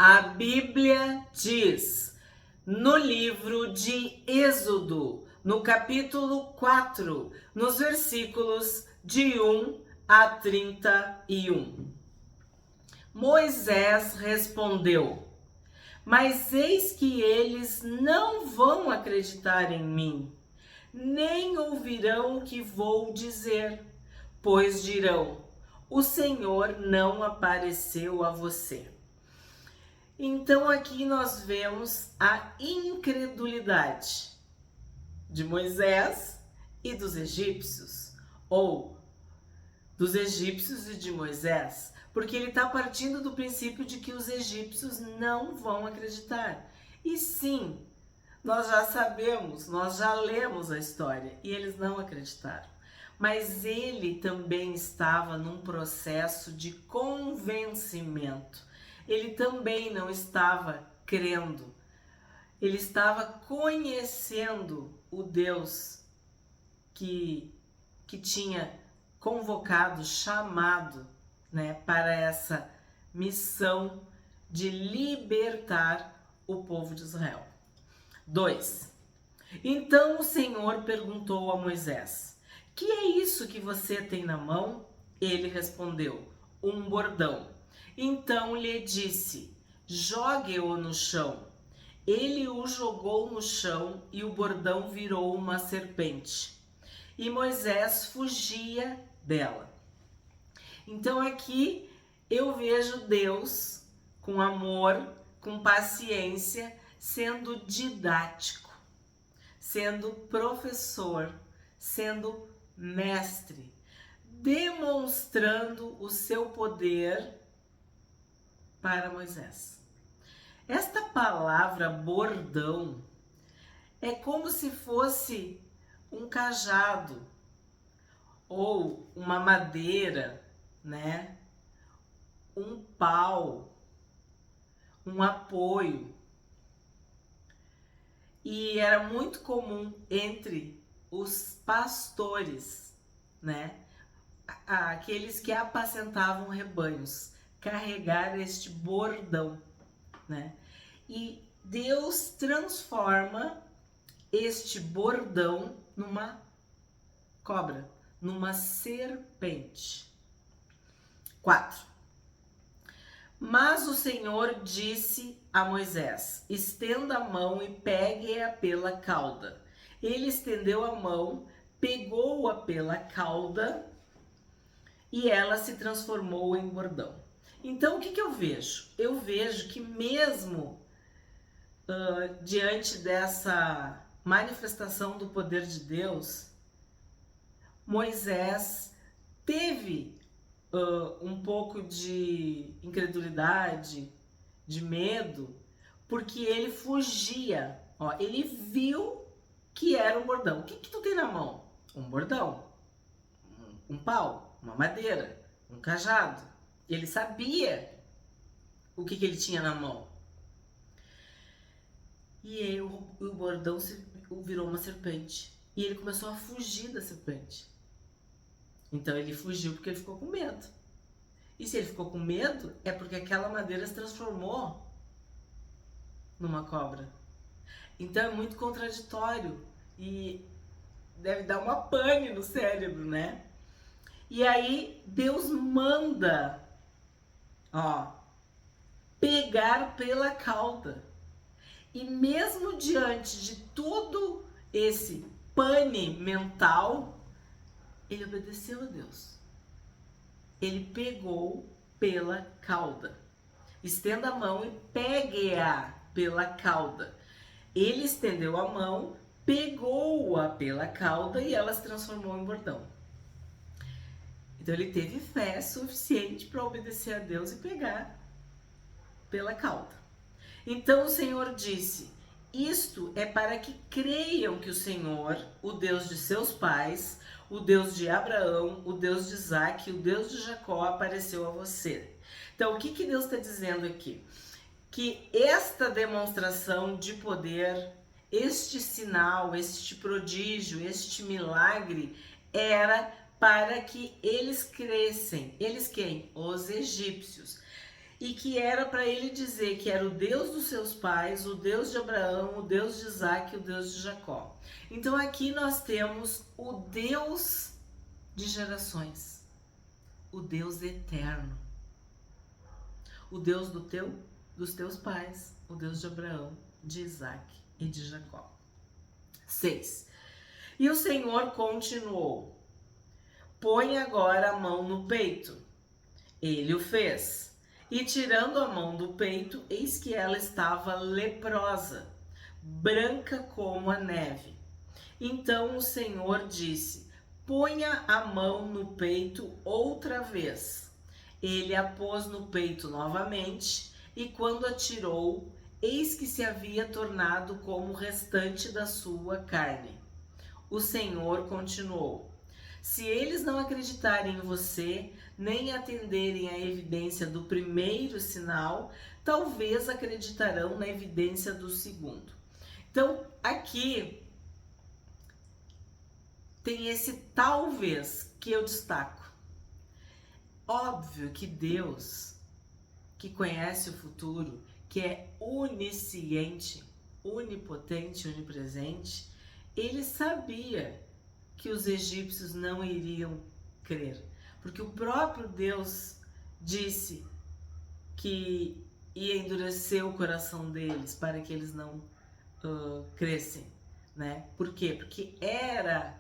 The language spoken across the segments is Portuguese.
A Bíblia diz no livro de Êxodo, no capítulo 4, nos versículos de 1 a 31. Moisés respondeu: Mas eis que eles não vão acreditar em mim, nem ouvirão o que vou dizer, pois dirão: o Senhor não apareceu a você. Então aqui nós vemos a incredulidade de Moisés e dos egípcios, ou dos egípcios e de Moisés, porque ele está partindo do princípio de que os egípcios não vão acreditar. E sim, nós já sabemos, nós já lemos a história e eles não acreditaram. Mas ele também estava num processo de convencimento. Ele também não estava crendo. Ele estava conhecendo o Deus que tinha convocado, chamado, para essa missão de libertar o povo de Israel. 2. Então o Senhor perguntou a Moisés: que é isso que você tem na mão? Ele respondeu: um bordão. Então lhe disse: jogue-o no chão. Ele o jogou no chão e o bordão virou uma serpente. E Moisés fugia dela. Então aqui eu vejo Deus com amor, com paciência, sendo didático, sendo professor, sendo mestre, demonstrando o seu poder para Moisés. Esta palavra bordão é como se fosse um cajado ou uma madeira, um pau, um apoio. E era muito comum entre os pastores, aqueles que apacentavam rebanhos, carregar este bordão, E Deus transforma este bordão numa cobra, numa serpente. 4. Mas o Senhor disse a Moisés: estenda a mão e pegue-a pela cauda. Ele estendeu a mão, pegou-a pela cauda e ela se transformou em bordão. Então o que eu vejo? Eu vejo que mesmo diante dessa manifestação do poder de Deus, Moisés teve um pouco de incredulidade, de medo, porque ele fugia. Ele viu que era um bordão. O que tu tem na mão? Um bordão, um pau, uma madeira, um cajado. Ele sabia o que ele tinha na mão. E aí o bordão virou uma serpente. E ele começou a fugir da serpente. Então ele fugiu porque ele ficou com medo. E se ele ficou com medo, é porque aquela madeira se transformou numa cobra. Então é muito contraditório. E deve dar uma pane no cérebro, E aí Deus manda pegar pela cauda. E mesmo diante de todo esse pane mental, ele obedeceu a Deus. Ele pegou pela cauda. Estenda a mão e pegue-a pela cauda. Ele estendeu a mão, pegou-a pela cauda e ela se transformou em bordão. Então ele teve fé suficiente para obedecer a Deus e pegar pela cauda. Então o Senhor disse: isto é para que creiam que o Senhor, o Deus de seus pais, o Deus de Abraão, o Deus de Isaac, o Deus de Jacó apareceu a você. Então o que Deus está dizendo aqui? Que esta demonstração de poder, este sinal, este prodígio, este milagre, era para que eles crescem. Eles quem? Os egípcios. e que era para ele dizer que era o Deus dos seus pais, o Deus de Abraão, o Deus de Isaac e o Deus de Jacó. Então aqui nós temos o Deus de gerações, o Deus eterno, o Deus dos teus pais, o Deus de Abraão, de Isaac e de Jacó. 6. E o Senhor continuou: põe agora a mão no peito. Ele o fez. E tirando a mão do peito, eis que ela estava leprosa, branca como a neve. Então o Senhor disse: ponha a mão no peito outra vez. Ele a pôs no peito novamente, e quando a tirou, eis que se havia tornado como o restante da sua carne. O Senhor continuou: se eles não acreditarem em você, nem atenderem à evidência do primeiro sinal, talvez acreditarão na evidência do segundo. Então, aqui tem esse talvez que eu destaco. Óbvio que Deus, que conhece o futuro, que é onisciente, onipotente, onipresente, ele sabia que os egípcios não iriam crer, porque o próprio Deus disse que ia endurecer o coração deles para que eles não crescem, né? Por quê? Porque era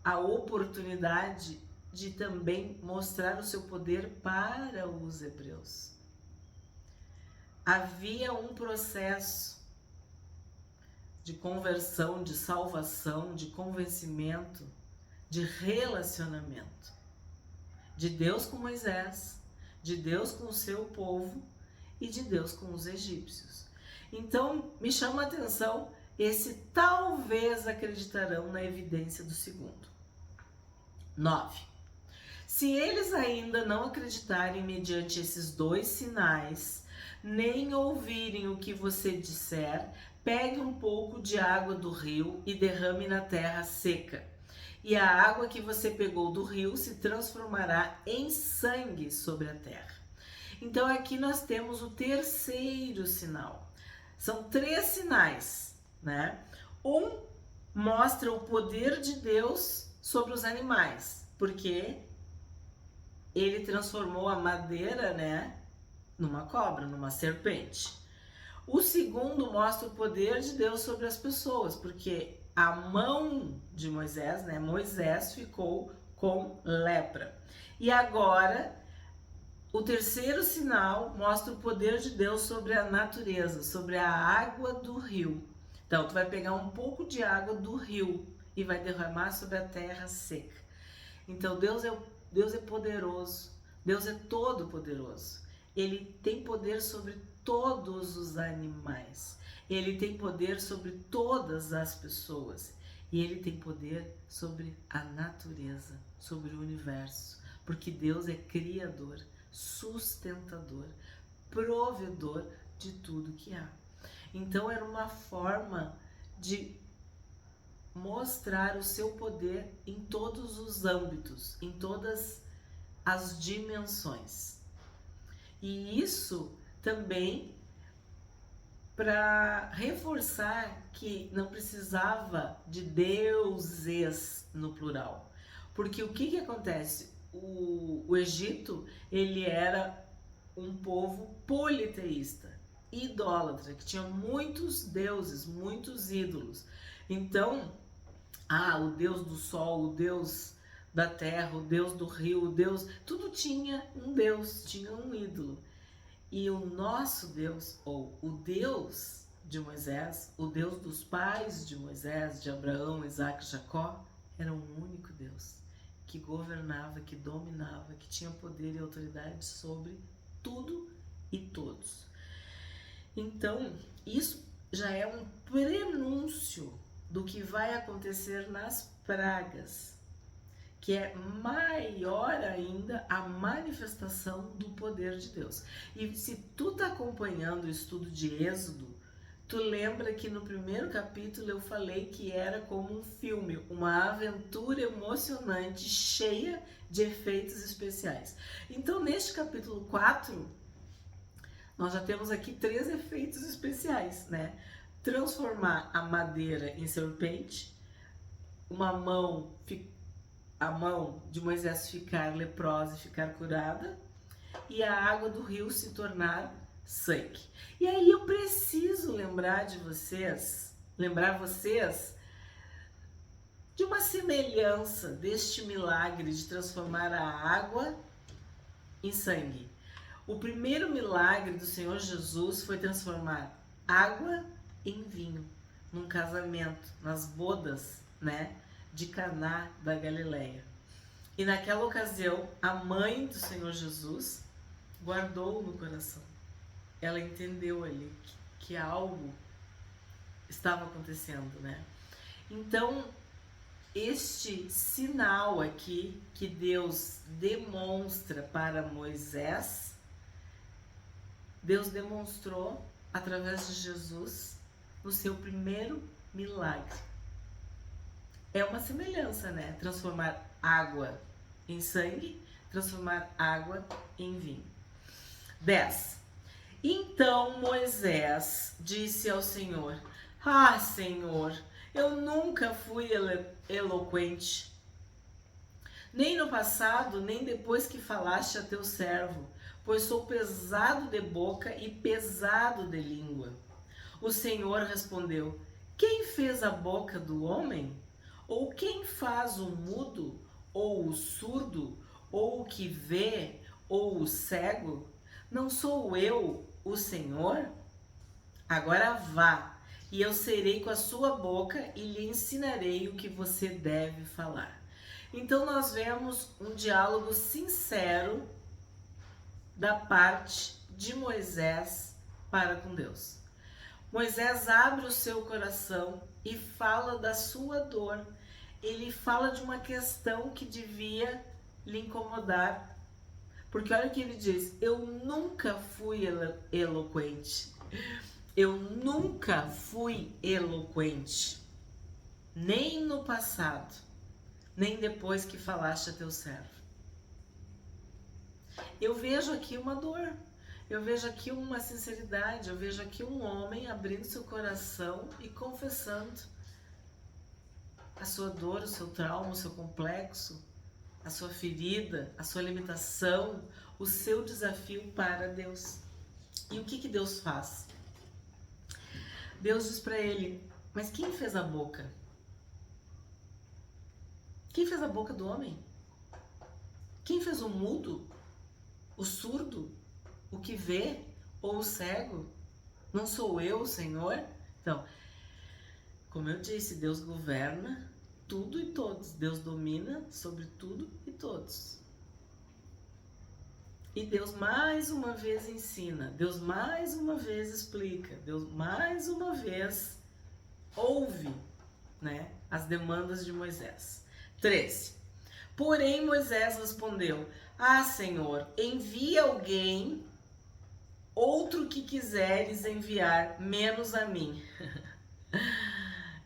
a oportunidade de também mostrar o seu poder para os hebreus. Havia um processo de conversão, de salvação, de convencimento, de relacionamento, de Deus com Moisés, de Deus com o seu povo e de Deus com os egípcios. Então, me chama a atenção esse talvez acreditarão na evidência do segundo. 9. Se eles ainda não acreditarem mediante esses dois sinais, nem ouvirem o que você disser, pegue um pouco de água do rio e derrame na terra seca. E a água que você pegou do rio se transformará em sangue sobre a terra. Então aqui nós temos o terceiro sinal. São 3 sinais, né? Um mostra o poder de Deus sobre os animais, porque ele transformou a madeira, né, numa cobra, numa serpente. O segundo mostra o poder de Deus sobre as pessoas, porque a mão de Moisés, né, Moisés ficou com lepra. E agora, o terceiro sinal mostra o poder de Deus sobre a natureza, sobre a água do rio. Então, tu vai pegar um pouco de água do rio e vai derramar sobre a terra seca. Então, Deus é poderoso, Deus é todo poderoso. Ele tem poder sobre todos os animais. Ele tem poder sobre todas as pessoas. E ele tem poder sobre a natureza, sobre o universo. Porque Deus é criador, sustentador, provedor de tudo que há. Então era uma forma de mostrar o seu poder em todos os âmbitos, em todas as dimensões. E isso também para reforçar que não precisava de deuses no plural. Porque o que acontece? O Egito, ele era um povo politeísta, idólatra, que tinha muitos deuses, muitos ídolos. Então, o Deus do sol, o Deus da terra, o Deus do rio, o Deus, tudo tinha um Deus, tinha um ídolo. E o nosso Deus, ou o Deus de Moisés, o Deus dos pais de Moisés, de Abraão, Isaac e Jacó, era um único Deus que governava, que dominava, que tinha poder e autoridade sobre tudo e todos. Então, isso já é um prenúncio do que vai acontecer nas pragas, que é maior ainda a manifestação do poder de Deus. E se tu tá acompanhando o estudo de Êxodo, tu lembra que no primeiro capítulo eu falei que era como um filme, uma aventura emocionante, cheia de efeitos especiais. Então, neste capítulo 4, nós já temos aqui 3 efeitos especiais, né? Transformar a madeira em serpente, a mão de Moisés ficar leprosa e ficar curada, e a água do rio se tornar sangue. E aí eu preciso lembrar vocês de uma semelhança deste milagre de transformar a água em sangue. O primeiro milagre do Senhor Jesus foi transformar água em vinho, num casamento, nas bodas, né, de Caná da Galileia. E naquela ocasião, a mãe do Senhor Jesus guardou no coração. Ela entendeu ali que algo estava acontecendo, né? Então, este sinal aqui que Deus demonstra para Moisés, Deus demonstrou através de Jesus no seu primeiro milagre. É uma semelhança, né? Transformar água em sangue, transformar água em vinho. 10. Então Moisés disse ao Senhor: Ah, Senhor, eu nunca fui eloquente, nem no passado, nem depois que falaste a teu servo, pois sou pesado de boca e pesado de língua. O Senhor respondeu: Quem fez a boca do homem? Ou quem faz o mudo, ou o surdo, ou o que vê, ou o cego? Não sou eu, o Senhor? Agora vá, e eu serei com a sua boca e lhe ensinarei o que você deve falar. Então nós vemos um diálogo sincero da parte de Moisés para com Deus. Moisés abre o seu coração e fala da sua dor. Ele fala de uma questão que devia lhe incomodar. Porque olha o que ele diz: eu nunca fui eloquente. Eu nunca fui eloquente. Nem no passado, nem depois que falaste a teu servo. Eu vejo aqui uma dor. Eu vejo aqui uma sinceridade. Eu vejo aqui um homem abrindo seu coração e confessando a sua dor, o seu trauma, o seu complexo, a sua ferida, a sua limitação, o seu desafio para Deus. E o que Deus faz? Deus diz para ele: mas quem fez a boca? Quem fez a boca do homem? Quem fez o mudo, o surdo, o que vê ou o cego? Não sou eu, Senhor? Então, como eu disse, Deus governa tudo e todos. Deus domina sobre tudo e todos. E Deus mais uma vez ensina. Deus mais uma vez explica. Deus mais uma vez ouve, né, as demandas de Moisés. 13. Porém Moisés respondeu: Ah, Senhor, envia alguém, outro que quiseres enviar, menos a mim.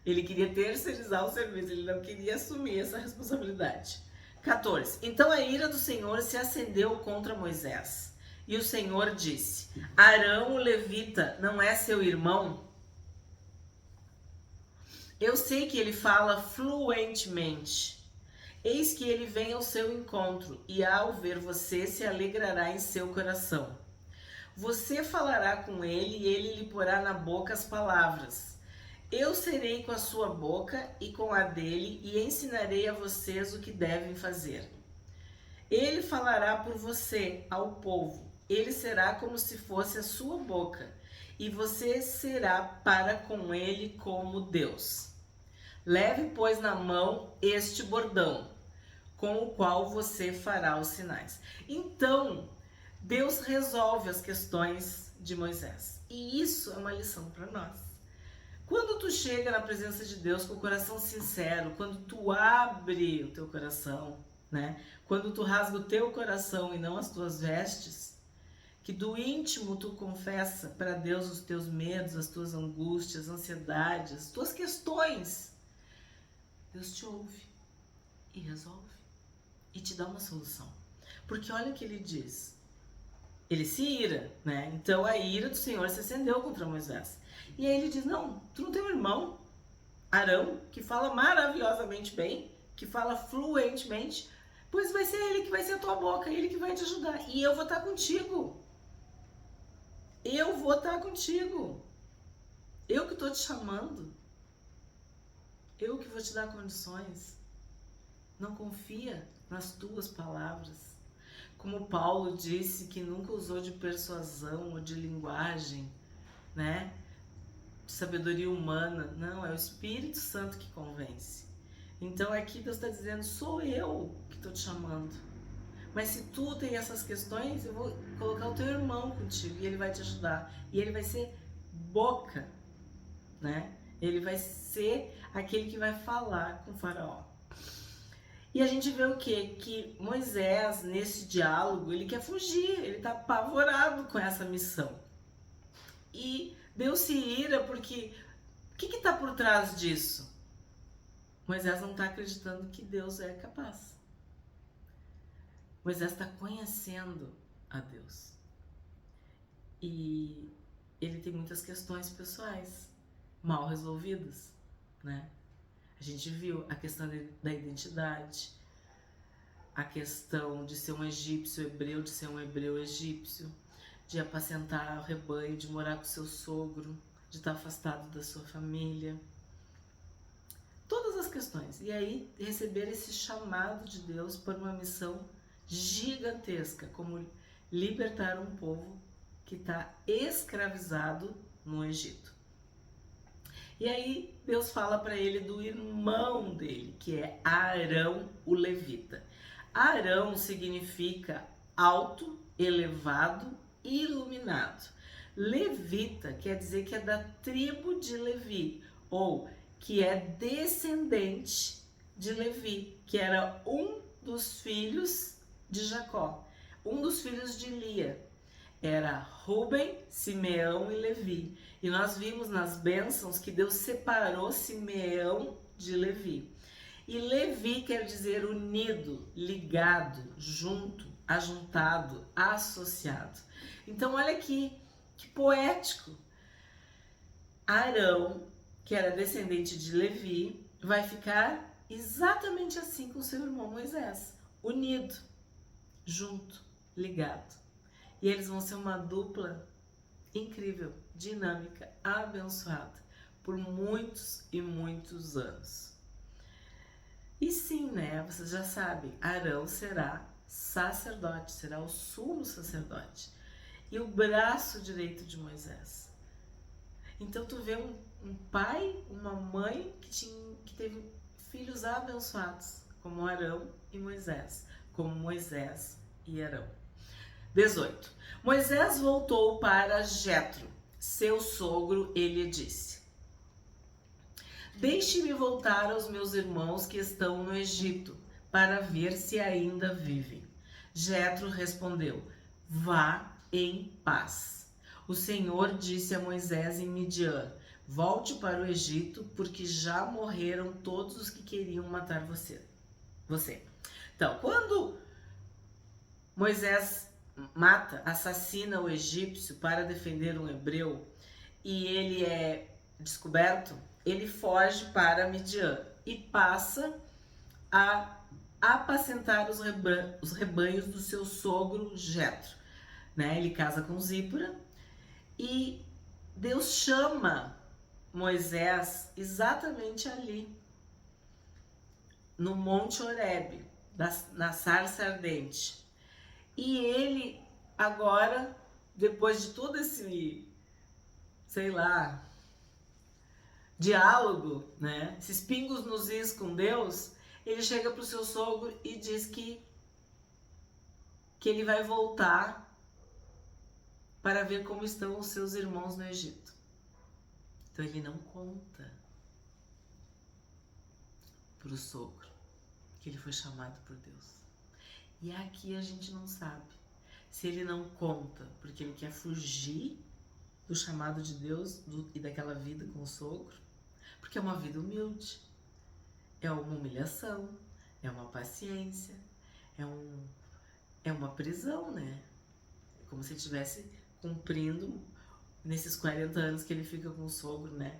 Ele queria terceirizar o serviço, ele não queria assumir essa responsabilidade. 14. Então a ira do Senhor se acendeu contra Moisés. E o Senhor disse: Arão, o levita, não é seu irmão? Eu sei que ele fala fluentemente. Eis que ele vem ao seu encontro, e ao ver você se alegrará em seu coração. Você falará com ele, e ele lhe porá na boca as palavras. Eu serei com a sua boca e com a dele, e ensinarei a vocês o que devem fazer. Ele falará por você ao povo. Ele será como se fosse a sua boca, e você será para com ele como Deus. Leve, pois, na mão este bordão, com o qual você fará os sinais. Então, Deus resolve as questões de Moisés. E isso é uma lição para nós. Quando tu chega na presença de Deus com o coração sincero, quando tu abre o teu coração, né? Quando tu rasga o teu coração e não as tuas vestes, que do íntimo tu confessa para Deus os teus medos, as tuas angústias, ansiedades, as tuas questões, Deus te ouve e resolve e te dá uma solução. Porque olha o que ele diz: ele se ira, né? Então a ira do Senhor se acendeu contra Moisés. E aí ele diz, não, tu não tem um irmão, Arão, que fala maravilhosamente bem, que fala fluentemente, pois vai ser ele que vai ser a tua boca, ele que vai te ajudar. E eu vou estar contigo. Eu vou estar contigo. Eu que estou te chamando. Eu que vou te dar condições. Não confia nas tuas palavras. Como Paulo disse que nunca usou de persuasão ou de linguagem, né? De sabedoria humana. Não, é o Espírito Santo que convence. Então aqui Deus está dizendo, sou eu que estou te chamando. Mas se tu tem essas questões, eu vou colocar o teu irmão contigo e ele vai te ajudar. E ele vai ser boca, né? Ele vai ser aquele que vai falar com o faraó. E a gente vê o quê? Que Moisés, nesse diálogo, ele quer fugir, ele está apavorado com essa missão. E Deus se ira porque o que está por trás disso? Moisés não está acreditando que Deus é capaz. Moisés está conhecendo a Deus. E ele tem muitas questões pessoais mal resolvidas, né? A gente viu a questão da identidade, a questão de ser um egípcio hebreu, de ser um hebreu egípcio, de apacentar o rebanho, de morar com seu sogro, de estar afastado da sua família. Todas as questões. E aí receber esse chamado de Deus para uma missão gigantesca, como libertar um povo que está escravizado no Egito. E aí Deus fala para ele do irmão dele, que é Arão, o levita. Arão significa alto, elevado, iluminado. Levita quer dizer que é da tribo de Levi, ou que é descendente de Levi, que era um dos filhos de Jacó, um dos filhos de Lia. Era Rúben, Simeão e Levi. E nós vimos nas bênçãos que Deus separou Simeão de Levi. E Levi quer dizer unido, ligado, junto, ajuntado, associado. Então olha aqui, que poético. Arão, que era descendente de Levi, vai ficar exatamente assim com seu irmão Moisés, unido, junto, ligado. E eles vão ser uma dupla incrível, dinâmica, abençoada, por muitos e muitos anos. E sim, né, vocês já sabem, Arão será sacerdote, será o sumo sacerdote e o braço direito de Moisés. Então tu vê um pai, uma mãe que teve filhos abençoados, como Arão e Moisés, como Moisés e Arão. 18. Moisés voltou para Jetro, seu sogro, e lhe disse: deixe-me voltar aos meus irmãos que estão no Egito, para ver se ainda vivem. Jetro respondeu: vá em paz. O Senhor disse a Moisés em Midian: volte para o Egito, porque já morreram todos os que queriam matar você. Então, quando Moisés assassina o egípcio para defender um hebreu e ele é descoberto, ele foge para Midian e passa a apacentar os rebanhos do seu sogro Jetro, né? Ele casa com Zípora e Deus chama Moisés exatamente ali, no Monte Horebe, na sarça ardente. E ele agora, depois de todo esse, sei lá, diálogo, né? Esses pingos nos is com Deus, ele chega para o seu sogro e diz que ele vai voltar para ver como estão os seus irmãos no Egito. Então ele não conta para o sogro que ele foi chamado por Deus. E aqui a gente não sabe se ele não conta porque ele quer fugir do chamado de Deus e daquela vida com o sogro, porque é uma vida humilde, é uma humilhação, é uma paciência, é uma prisão, né? como se ele estivesse cumprindo nesses 40 anos que ele fica com o sogro, né?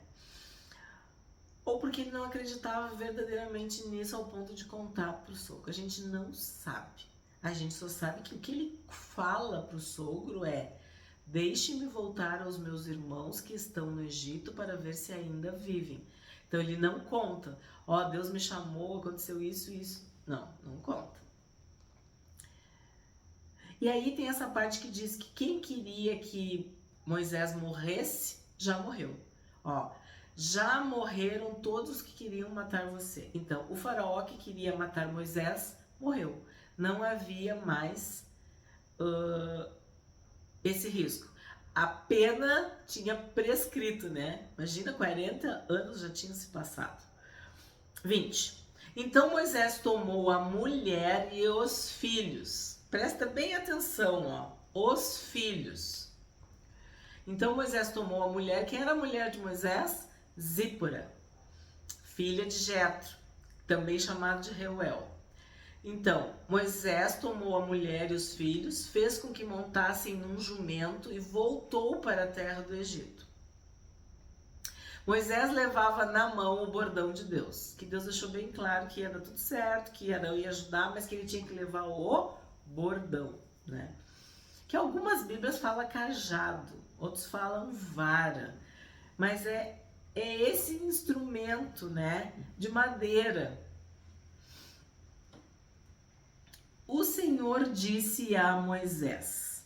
Ou porque ele não acreditava verdadeiramente nisso ao ponto de contar pro sogro. A gente não sabe. A gente só sabe que o que ele fala pro sogro é: deixe-me voltar aos meus irmãos que estão no Egito para ver se ainda vivem. Então ele não conta: ó, Deus me chamou, aconteceu isso e isso. Não, não conta. E aí tem essa parte que diz que quem queria que Moisés morresse, já morreu. Ó, já morreram todos que queriam matar você. Então, o faraó que queria matar Moisés, morreu. Não havia mais esse risco. A pena tinha prescrito, né? Imagina, 40 anos já tinham se passado. 20. Então Moisés tomou a mulher e os filhos. Presta bem atenção, ó. Os filhos. Então Moisés tomou a mulher. Quem era a mulher de Moisés? Zípora, filha de Jetro, também chamado de Reuel. Então, Moisés tomou a mulher e os filhos, fez com que montassem num jumento e voltou para a terra do Egito. Moisés levava na mão o bordão de Deus, que Deus deixou bem claro que ia dar tudo certo, que Arão ia ajudar, mas que ele tinha que levar o bordão, né? Que algumas bíblias falam cajado, outros falam vara, mas é esse instrumento, né, de madeira. O Senhor disse a Moisés: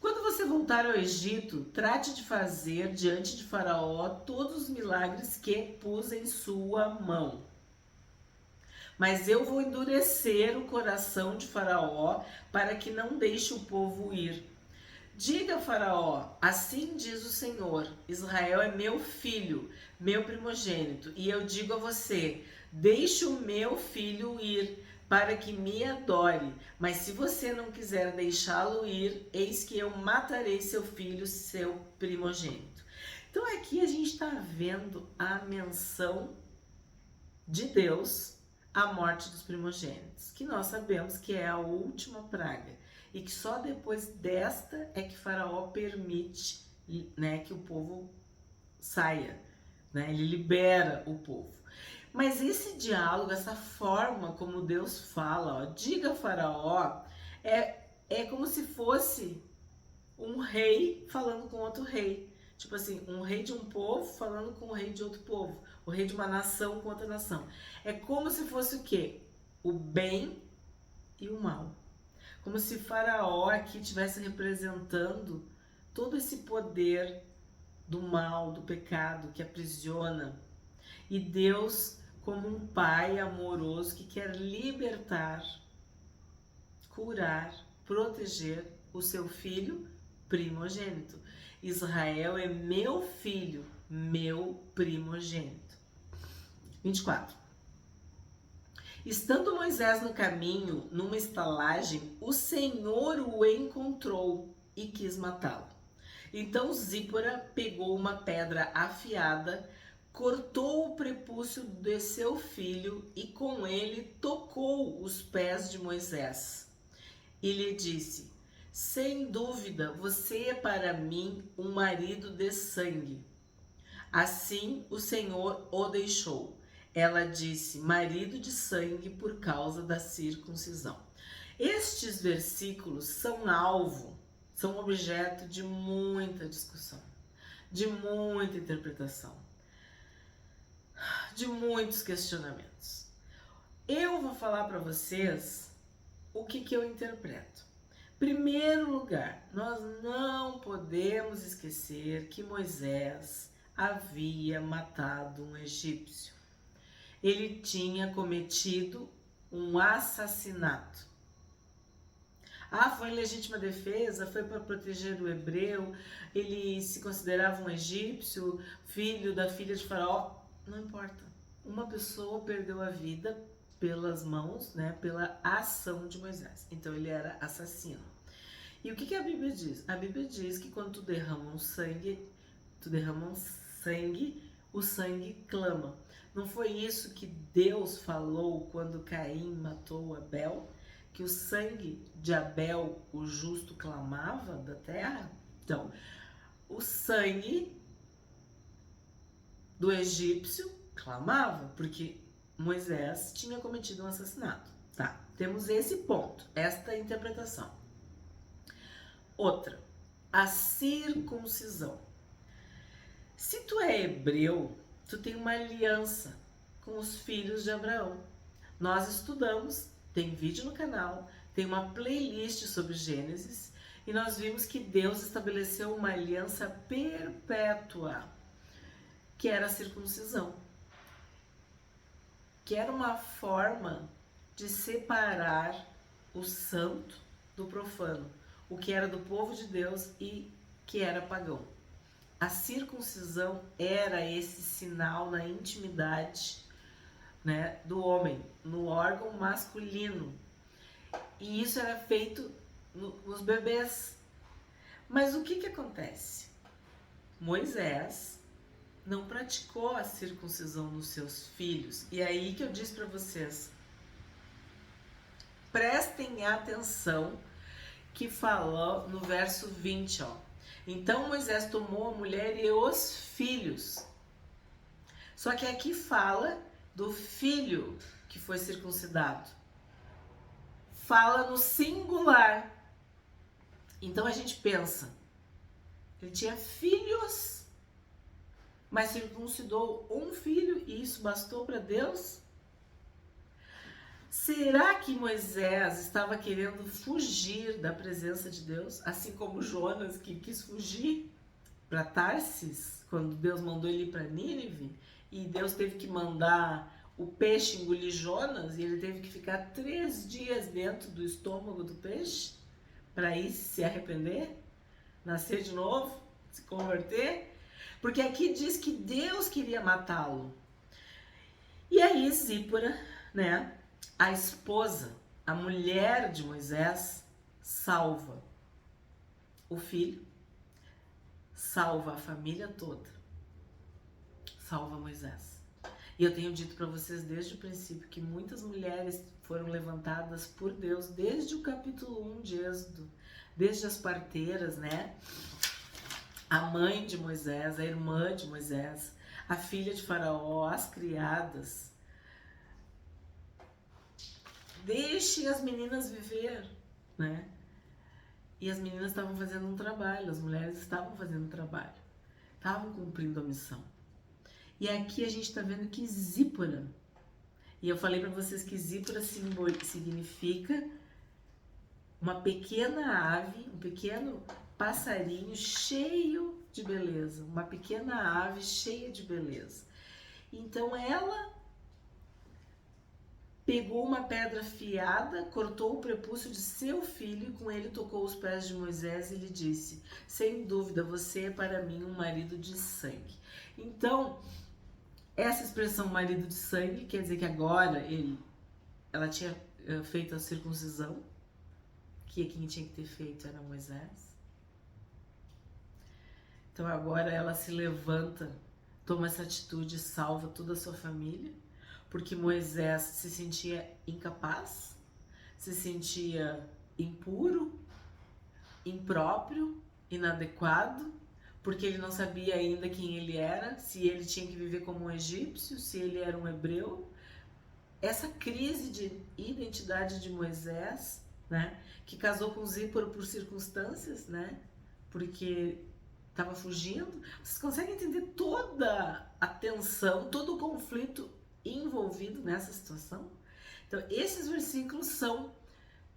quando você voltar ao Egito, trate de fazer diante de Faraó todos os milagres que pus em sua mão. Mas eu vou endurecer o coração de Faraó para que não deixe o povo ir. Diga a Faraó: assim diz o Senhor, Israel é meu filho, meu primogênito, e eu digo a você: deixe o meu filho ir, para que me adore, mas se você não quiser deixá-lo ir, eis que eu matarei seu filho, seu primogênito. Então aqui a gente está vendo a menção de Deus à morte dos primogênitos, que nós sabemos que é a última praga, e que só depois desta é que Faraó permite, né, que o povo saia, né, ele libera o povo. Mas esse diálogo, essa forma como Deus fala, ó, diga a Faraó, é como se fosse um rei falando com outro rei. Tipo assim, um rei de um povo falando com o rei de outro povo. O rei de uma nação com outra nação. É como se fosse o quê? O bem e o mal. Como se Faraó aqui estivesse representando todo esse poder do mal, do pecado que aprisiona. E Deus, como um pai amoroso que quer libertar, curar, proteger o seu filho primogênito. Israel é meu filho, meu primogênito. 24. Estando Moisés no caminho, numa estalagem, o Senhor o encontrou e quis matá-lo. Então Zípora pegou uma pedra afiada, cortou o prepúcio de seu filho e com ele tocou os pés de Moisés. E lhe disse: sem dúvida, você é para mim um marido de sangue. Assim o Senhor o deixou. Ela disse: marido de sangue por causa da circuncisão. Estes versículos são alvo, são objeto de muita discussão, de muita interpretação, de muitos questionamentos. Eu vou falar para vocês o que eu interpreto. Primeiro lugar, nós não podemos esquecer que Moisés havia matado um egípcio. Ele tinha cometido um assassinato. Foi em legítima defesa, foi para proteger o hebreu, ele se considerava um egípcio, filho da filha de Faraó, não importa. Uma pessoa perdeu a vida pelas mãos, né, pela ação de Moisés. Então ele era assassino. E o que a Bíblia diz? A Bíblia diz que quando tu derrama sangue, o sangue clama. Não foi isso que Deus falou quando Caim matou Abel? que o sangue de Abel, o justo, clamava da terra? Então, o sangue do egípcio clamava, porque Moisés tinha cometido um assassinato. Tá, temos esse ponto, esta interpretação. Outra, a circuncisão. Se tu é hebreu, tu tem uma aliança com os filhos de Abraão. Nós estudamos, tem vídeo no canal, tem uma playlist sobre Gênesis, e nós vimos que Deus estabeleceu uma aliança perpétua, que era a circuncisão, que era uma forma de separar o santo do profano, o que era do povo de Deus e que era pagão. A circuncisão era esse sinal na intimidade, né, do homem, no órgão masculino. E isso era feito nos bebês. Mas o que acontece? Moisés não praticou a circuncisão nos seus filhos. E é aí que eu disse para vocês, prestem atenção que falou no verso 20, ó. Então Moisés tomou a mulher e os filhos. Só que aqui fala do filho que foi circuncidado. Fala no singular. Então a gente pensa, ele tinha filhos, mas circuncidou um filho e isso bastou para Deus? Será que Moisés estava querendo fugir da presença de Deus, assim como Jonas, que quis fugir para Tarsis, quando Deus mandou ele ir para Nínive, e Deus teve que mandar o peixe engolir Jonas, e ele teve que ficar 3 dias dentro do estômago do peixe, para ir se arrepender, nascer de novo, se converter? Porque aqui diz que Deus queria matá-lo. E aí Zípora, né, a esposa, a mulher de Moisés, salva o filho, salva a família toda, salva Moisés. E eu tenho dito para vocês desde o princípio que muitas mulheres foram levantadas por Deus desde o capítulo 1 de Êxodo, desde as parteiras, né? A mãe de Moisés, a irmã de Moisés, a filha de Faraó, as criadas. Deixe as meninas viver, né? E as meninas estavam fazendo um trabalho, as mulheres estavam fazendo um trabalho, estavam cumprindo a missão. E aqui a gente está vendo que Zípora, e eu falei para vocês que Zípora significa uma pequena ave, um pequeno passarinho cheio de beleza, uma pequena ave cheia de beleza. Então ela pegou uma pedra afiada, cortou o prepúcio de seu filho e com ele tocou os pés de Moisés e lhe disse: sem dúvida, você é para mim um marido de sangue. Então, essa expressão marido de sangue quer dizer que agora ela tinha feito a circuncisão, que quem tinha que ter feito era Moisés. Então agora ela se levanta, toma essa atitude e salva toda a sua família, porque Moisés se sentia incapaz, se sentia impuro, impróprio, inadequado, porque ele não sabia ainda quem ele era, se ele tinha que viver como um egípcio, se ele era um hebreu. Essa crise de identidade de Moisés, né, que casou com Zípora por circunstâncias, né, porque estava fugindo. Vocês conseguem entender toda a tensão, todo o conflito envolvido nessa situação? Então, esses versículos são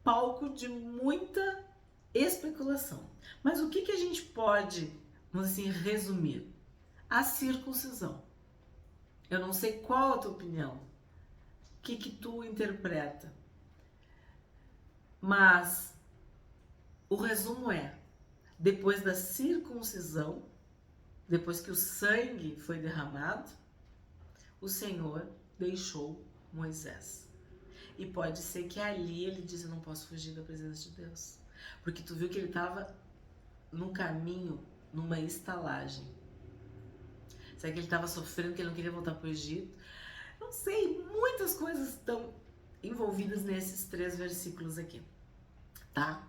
palco de muita especulação. Mas o que a gente pode, vamos assim, resumir? A circuncisão. Eu não sei qual a tua opinião, o que tu interpreta, mas o resumo é: depois da circuncisão, depois que o sangue foi derramado, o Senhor deixou Moisés. E pode ser que ali ele disse: eu não posso fugir da presença de Deus. Porque tu viu que ele estava num caminho, numa estalagem. Será que ele estava sofrendo, que ele não queria voltar para o Egito? Não sei, muitas coisas estão envolvidas nesses 3 versículos aqui, tá?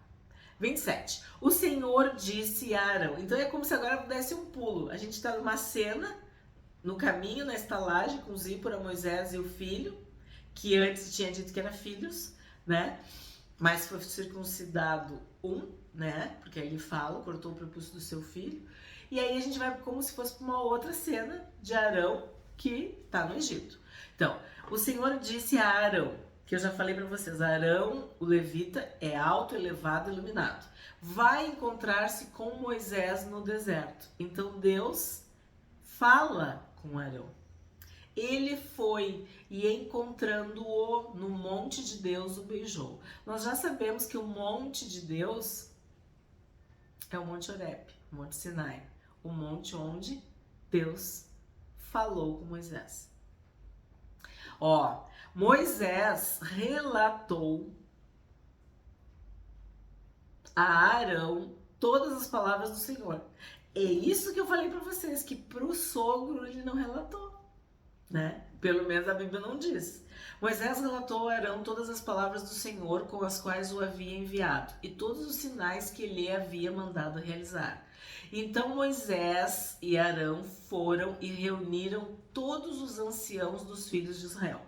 27. O Senhor disse a Arão. Então é como se agora desse um pulo. A gente está numa cena, no caminho, na estalagem, com Zípora, Moisés e o filho, que antes tinha dito que eram filhos, né? Mas foi circuncidado né? Porque aí ele fala, cortou o prepúcio do seu filho. E aí a gente vai como se fosse para uma outra cena de Arão que está no Egito. Então, o Senhor disse a Arão, que eu já falei para vocês, Arão, o levita, é alto, elevado, iluminado. Vai encontrar-se com Moisés no deserto. Então Deus fala com Arão. Ele foi e encontrando-o no monte de Deus o beijou. Nós já sabemos que o monte de Deus é o Monte Horebe, o Monte Sinai, o monte onde Deus falou com Moisés. Ó, Moisés relatou a Arão todas as palavras do Senhor. É isso que eu falei para vocês, que para o sogro ele não relatou, né? Pelo menos a Bíblia não diz. Moisés relatou a Arão todas as palavras do Senhor com as quais o havia enviado e todos os sinais que ele havia mandado realizar. Então Moisés e Arão foram e reuniram todos os anciãos dos filhos de Israel.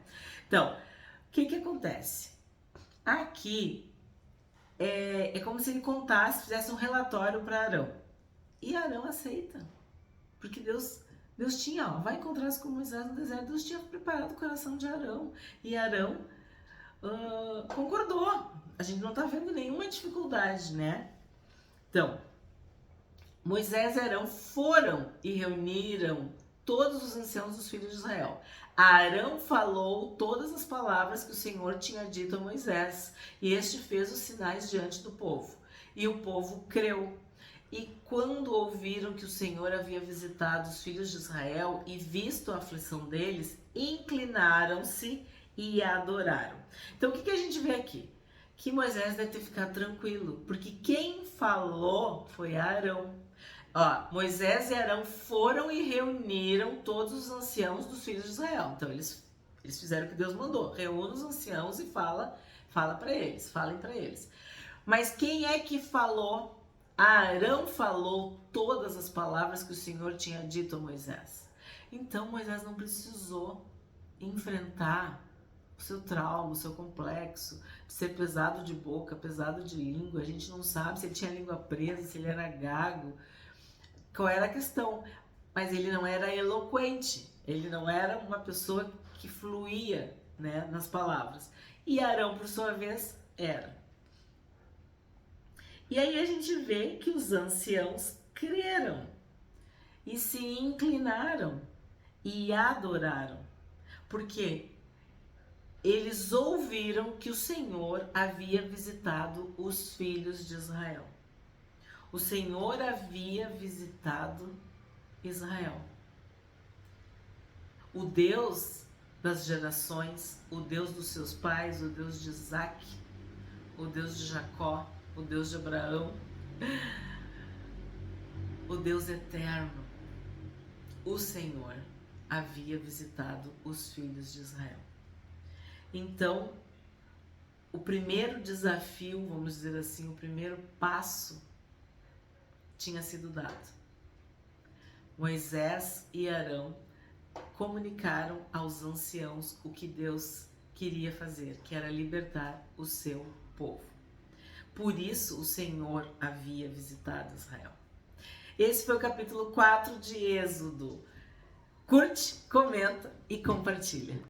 Então, o que acontece? Aqui é como se ele contasse, fizesse um relatório para Arão. E Arão aceita, porque Deus tinha, vai encontrar-se com Moisés no deserto, Deus tinha preparado o coração de Arão, e Arão concordou. A gente não está vendo nenhuma dificuldade, né? Então, Moisés e Arão foram e reuniram todos os anciãos dos filhos de Israel. Arão falou todas as palavras que o Senhor tinha dito a Moisés, e este fez os sinais diante do povo. E o povo creu. E quando ouviram que o Senhor havia visitado os filhos de Israel e visto a aflição deles, inclinaram-se e adoraram. Então, o que a gente vê aqui? Que Moisés deve ter ficado tranquilo, porque quem falou foi Arão. Ó, Moisés e Arão foram e reuniram todos os anciãos dos filhos de Israel. Então, eles fizeram o que Deus mandou. Reúna os anciãos e fala para eles, falem para eles. Mas quem é que falou? Arão falou todas as palavras que o Senhor tinha dito a Moisés. Então Moisés não precisou enfrentar o seu trauma, o seu complexo, de ser pesado de boca, pesado de língua. A gente não sabe se ele tinha a língua presa, se ele era gago, qual era a questão. Mas ele não era eloquente, ele não era uma pessoa que fluía, né, nas palavras. E Arão, por sua vez, era. E aí a gente vê que os anciãos creram e se inclinaram e adoraram, porque eles ouviram que o Senhor havia visitado os filhos de Israel. O Senhor havia visitado Israel. O Deus das gerações, o Deus dos seus pais, o Deus de Isaac, o Deus de Jacó, o Deus de Abraão, o Deus eterno, o Senhor havia visitado os filhos de Israel. Então, o primeiro desafio, vamos dizer assim, o primeiro passo tinha sido dado. Moisés e Arão comunicaram aos anciãos o que Deus queria fazer, que era libertar o seu povo. Por isso o Senhor havia visitado Israel. Esse foi o capítulo 4 de Êxodo. Curte, comenta e compartilha.